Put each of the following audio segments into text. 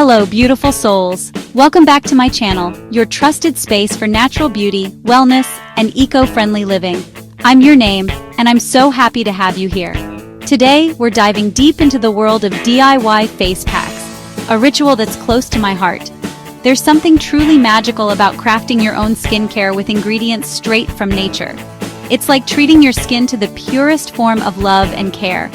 Hello, beautiful souls. Welcome back to my channel, your trusted space for natural beauty, wellness, and eco-friendly living. I'm your name, and I'm so happy to have you here. Today, we're diving deep into the world of DIY face packs, a ritual that's close to my heart. There's something truly magical about crafting your own skincare with ingredients straight from nature. It's like treating your skin to the purest form of love and care.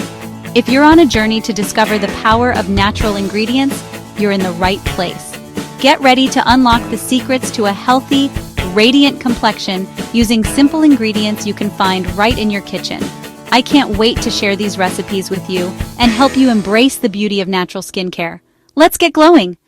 If you're on a journey to discover the power of natural ingredients, you're in the right place. Get ready to unlock the secrets to a healthy, radiant complexion using simple ingredients you can find right in your kitchen. I can't wait to share these recipes with you and help you embrace the beauty of natural skincare. Let's get glowing!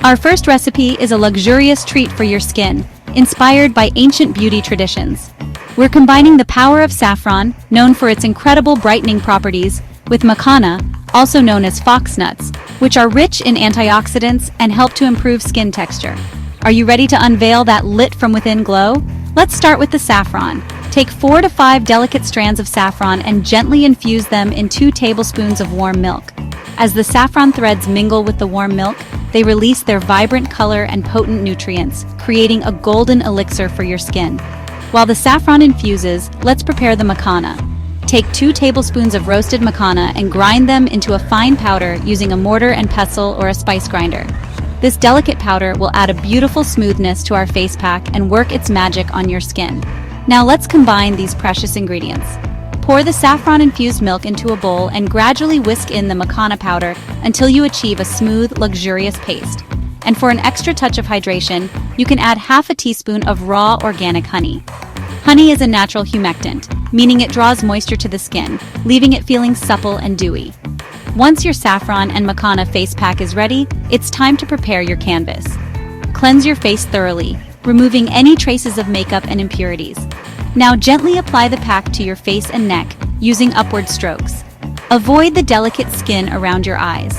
Our first recipe is a luxurious treat for your skin, inspired by ancient beauty traditions. We're combining the power of saffron, known for its incredible brightening properties, with macana, also known as foxnuts, which are rich in antioxidants and help to improve skin texture. Are you ready to unveil that lit-from-within glow? Let's start with the saffron. Take 4 to 5 delicate strands of saffron and gently infuse them in 2 tablespoons of warm milk. As the saffron threads mingle with the warm milk, they release their vibrant color and potent nutrients, creating a golden elixir for your skin. While the saffron infuses, let's prepare the macana. Take 2 tablespoons of roasted macana and grind them into a fine powder using a mortar and pestle or a spice grinder. This delicate powder will add a beautiful smoothness to our face pack and work its magic on your skin. Now let's combine these precious ingredients. Pour the saffron-infused milk into a bowl and gradually whisk in the macana powder until you achieve a smooth, luxurious paste. And for an extra touch of hydration, you can add half a teaspoon of raw organic honey. Honey is a natural humectant, meaning it draws moisture to the skin, leaving it feeling supple and dewy. Once your saffron and macana face pack is ready, it's time to prepare your canvas. Cleanse your face thoroughly, removing any traces of makeup and impurities. Now gently apply the pack to your face and neck, using upward strokes. Avoid the delicate skin around your eyes.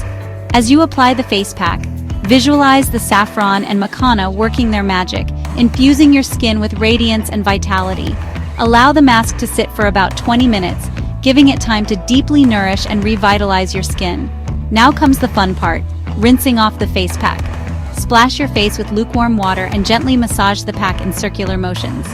As you apply the face pack, visualize the saffron and macana working their magic, infusing your skin with radiance and vitality. Allow the mask to sit for about 20 minutes, giving it time to deeply nourish and revitalize your skin. Now comes the fun part, rinsing off the face pack. Splash your face with lukewarm water and gently massage the pack in circular motions.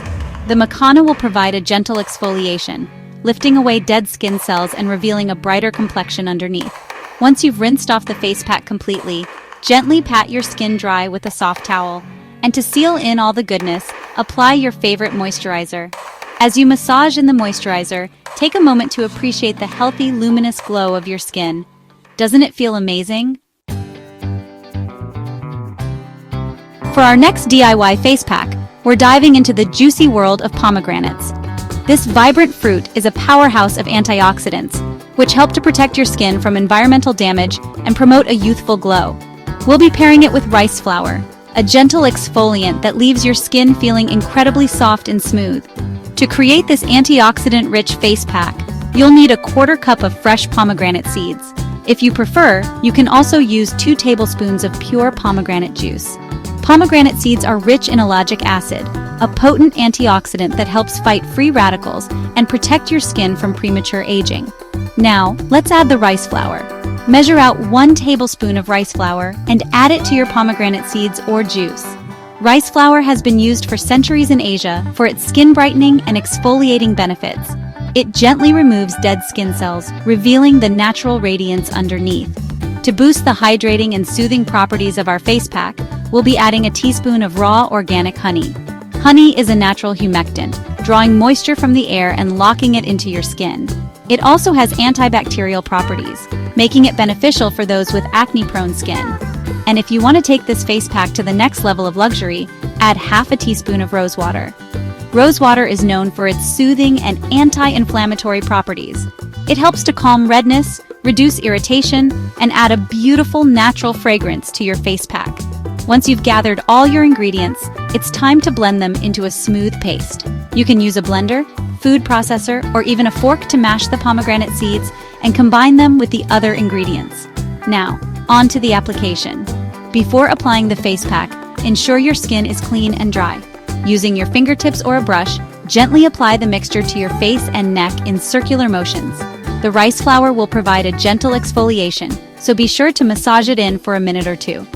The macana will provide a gentle exfoliation, lifting away dead skin cells and revealing a brighter complexion underneath. Once you've rinsed off the face pack completely, gently pat your skin dry with a soft towel. And to seal in all the goodness, apply your favorite moisturizer. As you massage in the moisturizer, take a moment to appreciate the healthy, luminous glow of your skin. Doesn't it feel amazing? For our next DIY face pack, we're diving into the juicy world of pomegranates. This vibrant fruit is a powerhouse of antioxidants, which help to protect your skin from environmental damage and promote a youthful glow. We'll be pairing it with rice flour, a gentle exfoliant that leaves your skin feeling incredibly soft and smooth. To create this antioxidant-rich face pack, you'll need a 1/4 cup of fresh pomegranate seeds. If you prefer, you can also use 2 tablespoons of pure pomegranate juice. Pomegranate seeds are rich in ellagic acid, a potent antioxidant that helps fight free radicals and protect your skin from premature aging. Now, let's add the rice flour. Measure out 1 tablespoon of rice flour and add it to your pomegranate seeds or juice. Rice flour has been used for centuries in Asia for its skin brightening and exfoliating benefits. It gently removes dead skin cells, revealing the natural radiance underneath. To boost the hydrating and soothing properties of our face pack, we'll be adding a teaspoon of raw organic honey. Honey is a natural humectant, drawing moisture from the air and locking it into your skin. It also has antibacterial properties, making it beneficial for those with acne-prone skin. And if you want to take this face pack to the next level of luxury, add half a teaspoon of rose water. Rose water is known for its soothing and anti-inflammatory properties. It helps to calm redness, reduce irritation, and add a beautiful natural fragrance to your face pack. Once you've gathered all your ingredients, it's time to blend them into a smooth paste. You can use a blender, food processor, or even a fork to mash the pomegranate seeds and combine them with the other ingredients. Now, on to the application. Before applying the face pack, ensure your skin is clean and dry. Using your fingertips or a brush, gently apply the mixture to your face and neck in circular motions. The rice flour will provide a gentle exfoliation, so be sure to massage it in for a minute or two.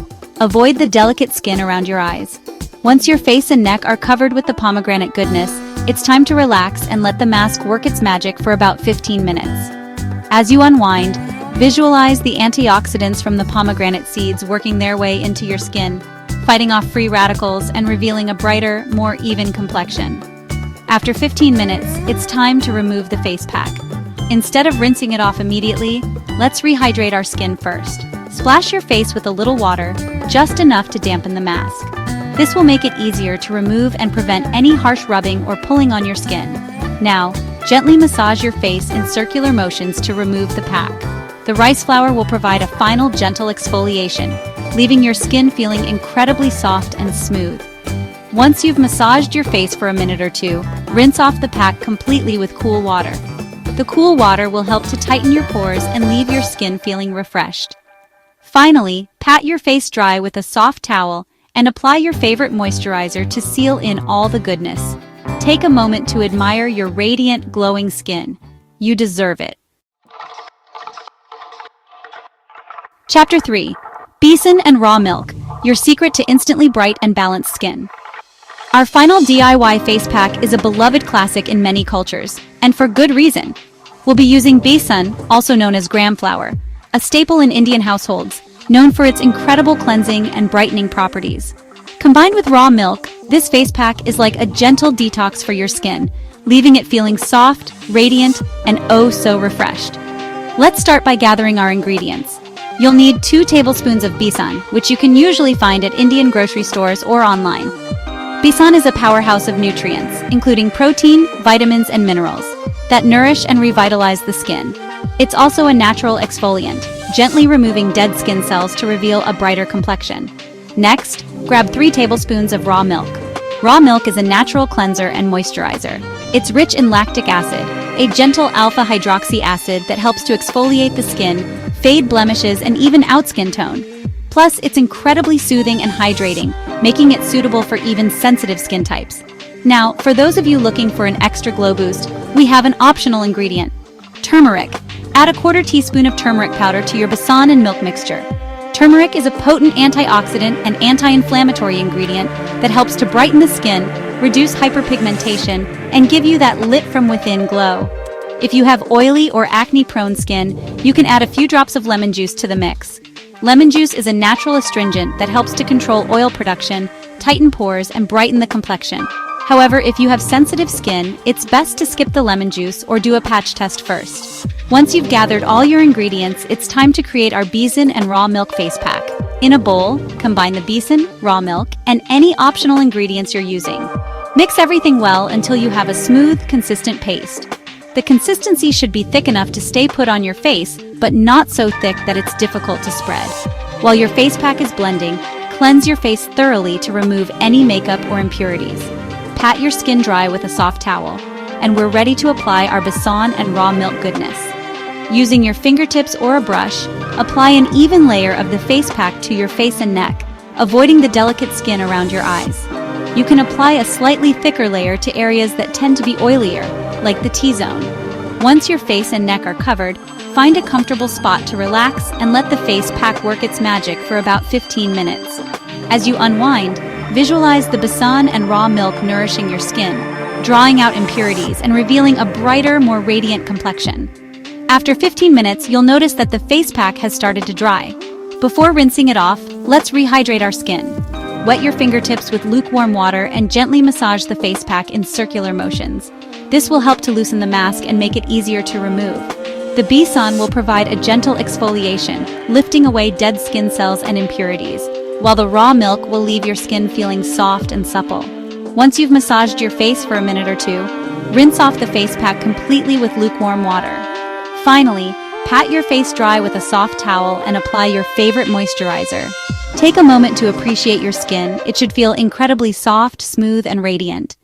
Avoid the delicate skin around your eyes. Once your face and neck are covered with the pomegranate goodness, it's time to relax and let the mask work its magic for about 15 minutes. As you unwind, visualize the antioxidants from the pomegranate seeds working their way into your skin, fighting off free radicals and revealing a brighter, more even complexion. After 15 minutes, it's time to remove the face pack. Instead of rinsing it off immediately, let's rehydrate our skin first. Splash your face with a little water, just enough to dampen the mask. This will make it easier to remove and prevent any harsh rubbing or pulling on your skin. Now, gently massage your face in circular motions to remove the pack. The rice flour will provide a final gentle exfoliation, leaving your skin feeling incredibly soft and smooth. Once you've massaged your face for a minute or two, rinse off the pack completely with cool water. The cool water will help to tighten your pores and leave your skin feeling refreshed. Finally, pat your face dry with a soft towel and apply your favorite moisturizer to seal in all the goodness. Take a moment to admire your radiant, glowing skin. You deserve it. Chapter 3. Besan and Raw Milk, your secret to instantly bright and balanced skin. Our final DIY face pack is a beloved classic in many cultures, and for good reason. We'll be using Besan, also known as gram flour, a staple in Indian households, known for its incredible cleansing and brightening properties. Combined with raw milk, this face pack is like a gentle detox for your skin, leaving it feeling soft, radiant, and oh so refreshed. Let's start by gathering our ingredients. You'll need 2 tablespoons of Besan, which you can usually find at Indian grocery stores or online. Besan is a powerhouse of nutrients, including protein, vitamins, and minerals, that nourish and revitalize the skin. It's also a natural exfoliant, gently removing dead skin cells to reveal a brighter complexion. Next, grab 3 tablespoons of raw milk. Raw milk is a natural cleanser and moisturizer. It's rich in lactic acid, a gentle alpha-hydroxy acid that helps to exfoliate the skin, fade blemishes, and even out skin tone. Plus, it's incredibly soothing and hydrating, making it suitable for even sensitive skin types. Now, for those of you looking for an extra glow boost, we have an optional ingredient: turmeric. Add a 1/4 teaspoon of turmeric powder to your Besan and milk mixture. Turmeric is a potent antioxidant and anti-inflammatory ingredient that helps to brighten the skin, reduce hyperpigmentation, and give you that lit-from-within glow. If you have oily or acne-prone skin, you can add a few drops of lemon juice to the mix. Lemon juice is a natural astringent that helps to control oil production, tighten pores, and brighten the complexion. However, if you have sensitive skin, it's best to skip the lemon juice or do a patch test first. Once you've gathered all your ingredients, it's time to create our Besan and raw milk face pack. In a bowl, combine the Besan, raw milk, and any optional ingredients you're using. Mix everything well until you have a smooth, consistent paste. The consistency should be thick enough to stay put on your face, but not so thick that it's difficult to spread. While your face pack is blending, cleanse your face thoroughly to remove any makeup or impurities. Pat your skin dry with a soft towel, and we're ready to apply our Besan and raw milk goodness. Using your fingertips or a brush, apply an even layer of the face pack to your face and neck, avoiding the delicate skin around your eyes. You can apply a slightly thicker layer to areas that tend to be oilier, like the T-zone. Once your face and neck are covered, find a comfortable spot to relax and let the face pack work its magic for about 15 minutes. As you unwind, visualize the Besan and raw milk nourishing your skin, drawing out impurities and revealing a brighter, more radiant complexion. After 15 minutes, you'll notice that the face pack has started to dry. Before rinsing it off, let's rehydrate our skin. Wet your fingertips with lukewarm water and gently massage the face pack in circular motions. This will help to loosen the mask and make it easier to remove. The Besan will provide a gentle exfoliation, lifting away dead skin cells and impurities, while the raw milk will leave your skin feeling soft and supple. Once you've massaged your face for a minute or two, rinse off the face pack completely with lukewarm water. Finally, pat your face dry with a soft towel and apply your favorite moisturizer. Take a moment to appreciate your skin. It should feel incredibly soft, smooth, and radiant.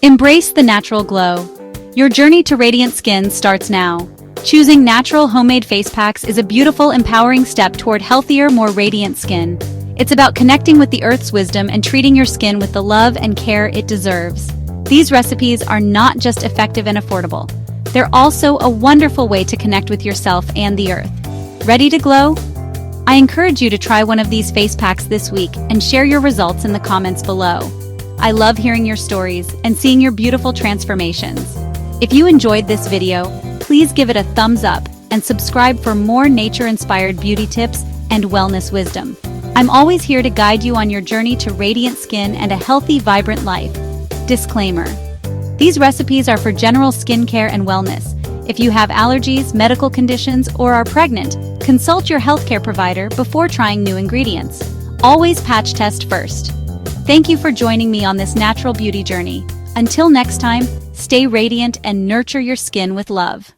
Embrace the natural glow. Your journey to radiant skin starts now. Choosing natural homemade face packs is a beautiful, empowering step toward healthier, more radiant skin. It's about connecting with the Earth's wisdom and treating your skin with the love and care it deserves. These recipes are not just effective and affordable. They're also a wonderful way to connect with yourself and the earth. Ready to glow? I encourage you to try one of these face packs this week and share your results in the comments below. I love hearing your stories and seeing your beautiful transformations. If you enjoyed this video, please give it a thumbs up and subscribe for more nature-inspired beauty tips and wellness wisdom. I'm always here to guide you on your journey to radiant skin and a healthy, vibrant life. Disclaimer: these recipes are for general skincare and wellness. If you have allergies, medical conditions, or are pregnant, consult your healthcare provider before trying new ingredients. Always patch test first. Thank you for joining me on this natural beauty journey. Until next time, stay radiant and nurture your skin with love.